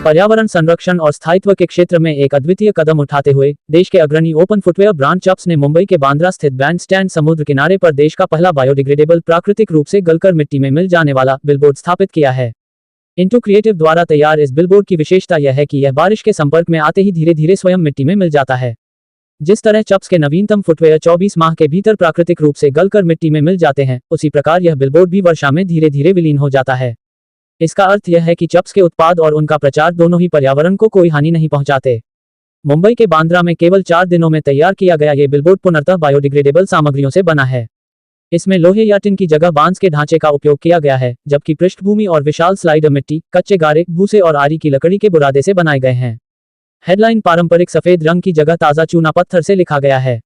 पर्यावरण संरक्षण और स्थायित्व के क्षेत्र में एक अद्वितीय कदम उठाते हुए देश के अग्रणी ओपन फुटवेयर ब्रांड चप्स ने मुंबई के बांद्रा स्थित बैंडस्टैंड समुद्र किनारे पर देश का पहला बायोडिग्रेडेबल प्राकृतिक रूप से गलकर मिट्टी में मिल जाने वाला बिलबोर्ड स्थापित किया है। इंटू क्रिएटिव द्वारा तैयार इस बिलबोर्ड की विशेषता यह है कि यह बारिश के संपर्क में आते ही धीरे धीरे स्वयं मिट्टी में मिल जाता है। जिस तरह चप्स के नवीनतम फुटवेयर 24 माह के भीतर प्राकृतिक रूप से गलकर मिट्टी में मिल जाते हैं, उसी प्रकार यह बिलबोर्ड भी वर्षा में धीरे धीरे विलीन हो जाता है। इसका अर्थ यह है कि चप्स के उत्पाद और उनका प्रचार दोनों ही पर्यावरण को कोई हानि नहीं पहुंचाते। मुंबई के बांद्रा में केवल 4 दिनों में तैयार किया गया ये बिलबोर्ड पुनर्तः बायोडिग्रेडेबल सामग्रियों से बना है। इसमें लोहे या टिन की जगह बांस के ढांचे का उपयोग किया गया है, जबकि पृष्ठभूमि और विशाल स्लाइडर मिट्टी, कच्चे गारे, भूसे और आरी की लकड़ी के बुरादे से बनाए गए हैं। हेडलाइन पारंपरिक सफेद रंग की जगह ताजा चूना पत्थर से लिखा गया है।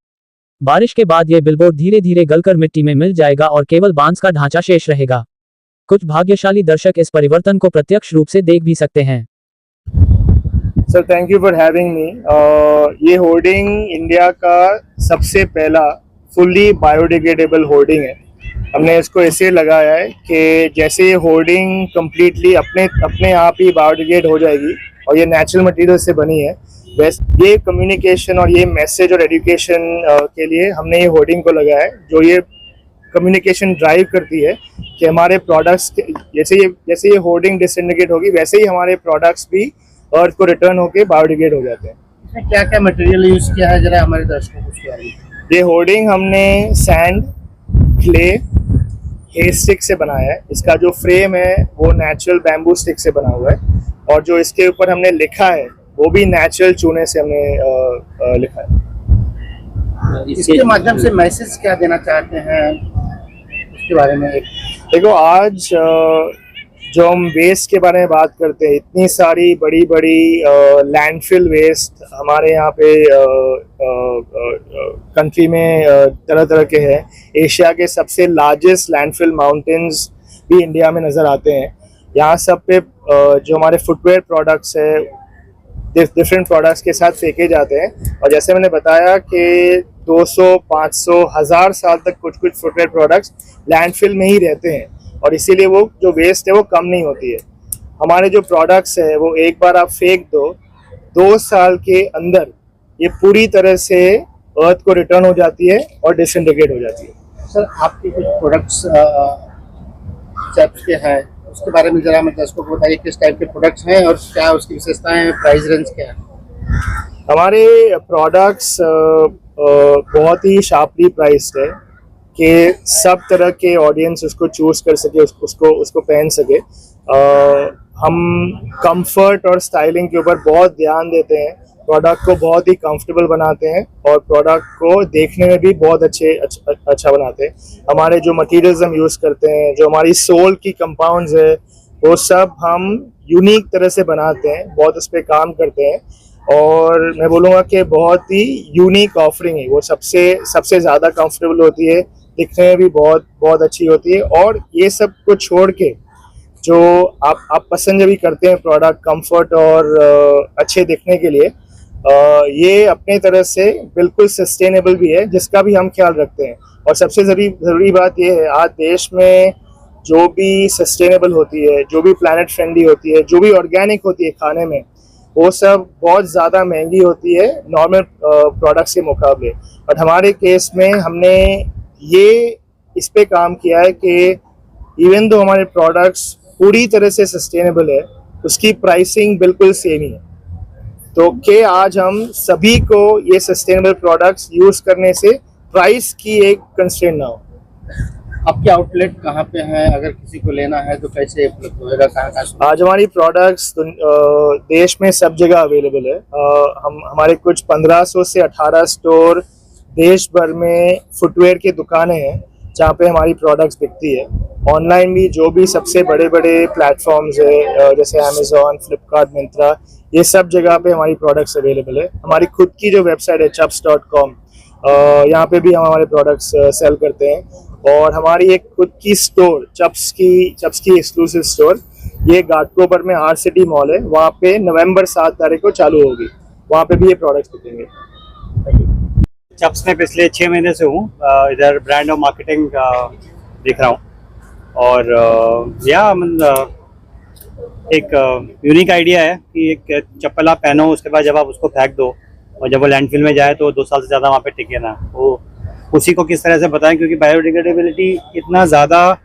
बारिश के बाद ये बिलबोर्ड धीरे धीरे गलकर मिट्टी में मिल जाएगा और केवल बांस का ढांचा शेष रहेगा। कुछ भाग्यशाली दर्शक इस परिवर्तन को प्रत्यक्ष रूप से देख भी सकते हैं। Sir, thank you for having me. ये होर्डिंग इंडिया का सबसे पहला फुल्ली बायोडिग्रेडेबल होर्डिंग है। हमने इसको ऐसे लगाया है कि जैसे ये होर्डिंग कम्प्लीटली अपने आप ही बायोडिग्रेड हो जाएगी और ये नेचुरल मटेरियल से बनी है, वैसे ये कम्युनिकेशन और ये मैसेज और एजुकेशन के लिए हमने ये होर्डिंग को लगाया है, जो ये कम्युनिकेशन ड्राइव करती है कि हमारे प्रोडक्ट्स जैसे ये होर्डिंग डिसइंटीग्रेट होगी, वैसे ही हमारे प्रोडक्ट्स भी अर्थ को रिटर्न होके बायोडिग्रेड हो जाते हैं। इसमें क्या क्या मटेरियल यूज किया है, जरा हमारे दर्शकों को उसके बारे में। ये होर्डिंग हमने सैंड, क्ले, हे स्टिक से बनाया है। इसका जो फ्रेम है वो नेचुरल बैम्बू स्टिक से बना हुआ है और जो इसके ऊपर हमने लिखा है वो भी नेचुरल चूने से हमने लिखा है। इसके माध्यम से मैसेज क्या देना चाहते हैं उसके बारे में? देखो, आज जो हम वेस्ट के बारे में बात करते हैं, इतनी सारी बड़ी बड़ी लैंडफिल वेस्ट हमारे यहाँ पे कंट्री में तरह तरह के हैं। एशिया के सबसे लार्जेस्ट लैंडफिल माउंटेन्स भी इंडिया में नज़र आते हैं। यहाँ सब पे जो हमारे फुटवेयर प्रोडक्ट्स है डिफरेंट प्रोडक्ट्स के साथ फेंके जाते हैं और जैसे मैंने बताया कि 200, 500, 1000 साल तक कुछ फुटवेयर प्रोडक्ट्स लैंडफिल में ही रहते हैं और इसीलिए वो जो वेस्ट है वो कम नहीं होती है। हमारे जो प्रोडक्ट्स है वो एक बार आप फेंक दो, 2 साल के अंदर ये पूरी तरह से अर्थ को रिटर्न हो जाती है और डिसइंटीग्रेट हो जाती है। सर, आपके कुछ प्रोडक्ट्स चप्स के हैं, उसके बारे में जरा हमें दर्शकों को बताइए, किस टाइप के प्रोडक्ट्स हैं और क्या उसकी विशेषताएं, प्राइस रेंज क्या है? हमारे प्रोडक्ट्स बहुत ही शार्पली प्राइस्ड है कि सब तरह के ऑडियंस उसको चूज कर सके, उसको पहन सके। हम कंफर्ट और स्टाइलिंग के ऊपर बहुत ध्यान देते हैं, प्रोडक्ट को बहुत ही कंफर्टेबल बनाते हैं और प्रोडक्ट को देखने में भी बहुत अच्छा बनाते हैं। हमारे जो मटेरियल्स हम यूज़ करते हैं, जो हमारी सोल की कंपाउंड्स है, वो सब हम यूनिक तरह से बनाते हैं, बहुत उस पर काम करते हैं और मैं बोलूँगा कि बहुत ही यूनिक ऑफरिंग है। वो सबसे ज़्यादा कंफर्टेबल होती है, दिखने में भी बहुत अच्छी होती है और ये सब को छोड़ के जो आप पसंद भी करते हैं प्रोडक्ट कंफर्ट और अच्छे दिखने के लिए, ये अपने तरह से बिल्कुल सस्टेनेबल भी है, जिसका भी हम ख्याल रखते हैं। और सबसे ज़रूरी बात ये है, आज देश में जो भी सस्टेनेबल होती है, जो भी प्लैनेट फ्रेंडली होती है, जो भी ऑर्गेनिक होती है खाने में, वो सब बहुत ज़्यादा महंगी होती है नॉर्मल प्रोडक्ट्स के मुकाबले। और हमारे केस में हमने ये इस पे काम किया है कि इवन दो हमारे प्रोडक्ट्स पूरी तरह से सस्टेनेबल है, उसकी प्राइसिंग बिल्कुल सेम ही है, तो कि आज हम सभी को ये सस्टेनेबल प्रोडक्ट्स यूज़ करने से प्राइस की एक कंस्ट्रेंट ना हो। आपके आउटलेट कहाँ पे हैं? अगर किसी को लेना है तो कैसे उपलब्ध होगा, कहाँ? आज हमारी प्रोडक्ट्स देश में सब जगह अवेलेबल है। हमारे कुछ 1500 से 18 स्टोर देश भर में फुटवेयर की दुकानें हैं जहाँ पे हमारी प्रोडक्ट्स बिकती है। ऑनलाइन भी जो भी सबसे बड़े प्लेटफॉर्म्स है जैसे अमेजोन, फ्लिपकार्ट, मिंत्रा, ये सब जगह पे हमारी प्रोडक्ट्स अवेलेबल है। हमारी खुद की जो वेबसाइट है chups.com, यहाँ पे भी हम हमारे प्रोडक्ट्स सेल करते हैं और हमारी एक खुद की स्टोर चप्स की एक्सक्लूसिव स्टोर ये घाटकोपर में आर सिटी मॉल है, वहाँ पे नवंबर 7 तारीख को चालू होगी, वहाँ पे भी ये प्रोडक्ट्स बिकेंगे। चप्स में पिछले 6 महीने से हूँ, इधर ब्रांड और मार्केटिंग देख रहा हूँ और एक यूनिक आइडिया है कि एक चप्पल आप पहनो, उसके बाद जब आप उसको फेंक दो और जब वो लैंडफिल में जाए तो 2 साल से ज़्यादा वहाँ पे टिके ना, वो उसी को किस तरह से बताएं, क्योंकि बायोडिग्रेडेबिलिटी इतना ज़्यादा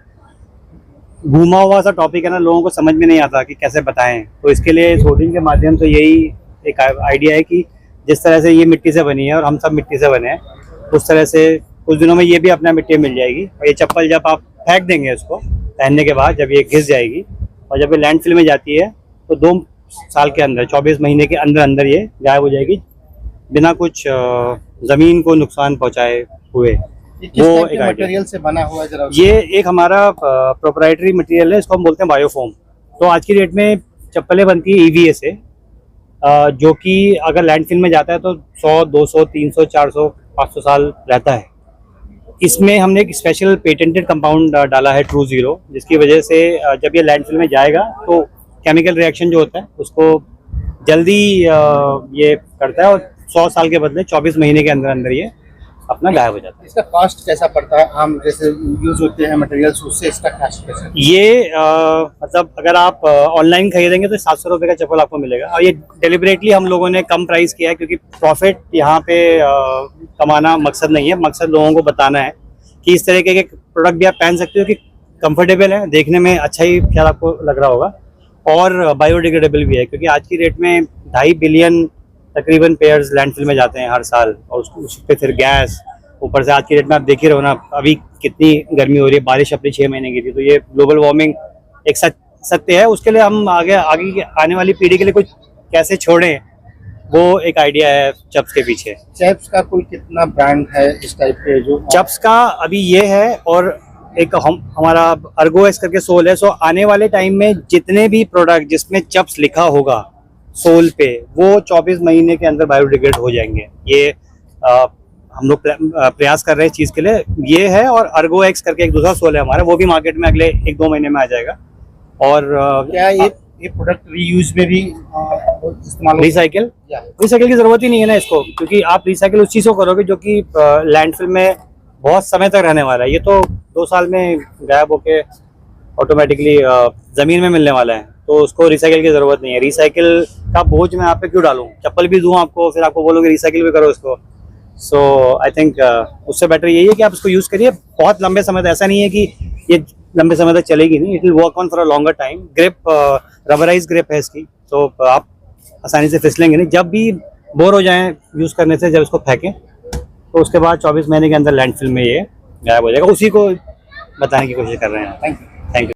घूमा हुआ सा टॉपिक है ना, लोगों को समझ में नहीं आता कि कैसे बताएं। तो इसके लिए इस होर्डिंग के माध्यम से यही एक आइडिया है कि जिस तरह से ये मिट्टी से बनी है और हम सब मिट्टी से बने हैं, उस तरह से कुछ दिनों में ये भी अपना मिट्टी मिल जाएगी। और ये चप्पल जब आप फेंक देंगे उसको पहनने के बाद, जब ये घिस जाएगी और जब ये लैंडफिल में जाती है तो 2 साल के अंदर, 24 महीने के अंदर अंदर ये गायब हो जाएगी, बिना कुछ ज़मीन को नुकसान पहुँचाए हुए। ये किस वो टाइप एक के आइडिया, मटेरियल से बना हुआ है जरा ये एक हमारा प्रोप्राइटरी मटेरियल है, इसको हम बोलते हैं बायोफोम। तो आज की डेट में चप्पलें बनती है EVA से, जो कि अगर लैंडफिल में जाता है तो 100, 200, 300, 400, 500 साल रहता है। इसमें हमने एक स्पेशल पेटेंटेड कंपाउंड डाला है ट्रू जीरो, जिसकी वजह से जब ये लैंडफिल में जाएगा तो केमिकल रिएक्शन जो होता है उसको जल्दी ये करता है और 100 साल के बदले 24 महीने के अंदर अंदर ये अपना गायब हो जाता है। इसका कॉस्ट कैसा पड़ता है? हम जैसे यूज होते हैं मटेरियल्स, उससे इसका कॉस्ट कैसा है? ये मतलब अगर आप ऑनलाइन खरीदेंगे तो 700 रुपये का चप्पल आपको मिलेगा, और ये डेलिबरेटली हम लोगों ने कम प्राइस किया है क्योंकि प्रॉफिट यहाँ पे कमाना मकसद नहीं है। मकसद लोगों को बताना है कि इस तरीके के प्रोडक्ट भी आप पहन सकते हो कि कंफर्टेबल है, देखने में अच्छा ही शायद आपको लग रहा होगा, और बायोडिग्रेडेबल भी है, क्योंकि आज की डेट में 2.5 बिलियन तकरीबन पेयर्स लैंडफिल में जाते हैं हर साल, और उस पर फिर गैस, ऊपर से आज की डेट में आप देख ही रहो ना अभी कितनी गर्मी हो रही है, बारिश अपनी 6 महीने की थी, तो ये ग्लोबल वार्मिंग एक सत्य है। उसके लिए हम आगे आने वाली पीढ़ी के लिए कुछ कैसे छोड़ें, वो एक आइडिया है चप्स के पीछे। चैप्स का कुल कितना ब्रांड है इस टाइप के जो चप्स का अभी ये है, और एक हमारा अर्गो करके सोल है। सो आने वाले टाइम में जितने भी प्रोडक्ट जिसमें चप्स लिखा होगा सोल पे, वो 24 महीने के अंदर बायोडिग्रेड हो जाएंगे। ये हम लोग प्रयास कर रहे हैं इस चीज़ के लिए, ये है। और अर्गो एक्स करके एक दूसरा सोल है हमारा, वो भी मार्केट में अगले 1-2 महीने में आ जाएगा। और क्या ये प्रोडक्ट रीयूज में भी इस्तेमाल होगा? रिसाइकिल की जरूरत ही नहीं है ना इसको, क्योंकि आप रिसाइकिल उस चीज़ को करोगे जो कि लैंडफिल में बहुत समय तक रहने वाला है। ये तो 2 साल में गायब होके ऑटोमेटिकली ज़मीन में मिलने वाला है, तो उसको रिसाइकिल की ज़रूरत नहीं है। रिसाइकिल का बोझ मैं आप पे क्यों डालूं, चप्पल भी दूं आपको, फिर आपको बोलोगे रिसाइकिल भी करो इसको। सो आई थिंक उससे बेटर यही है कि आप इसको यूज़ करिए बहुत लंबे समय तक। ऐसा नहीं है कि ये लंबे समय तक चलेगी नहीं, it will work on for a longer time. Grip rubberise grip है इसकी, तो आप आसानी से फिसलेंगे नहीं। जब भी बोर हो जाएं यूज़ करने से, जब इसको फेंकें तो उसके बाद 24 महीने के अंदर लैंडफिल में ये गायब हो जाएगा। उसी को बताने की कोशिश कर रहे हैं। Thank you.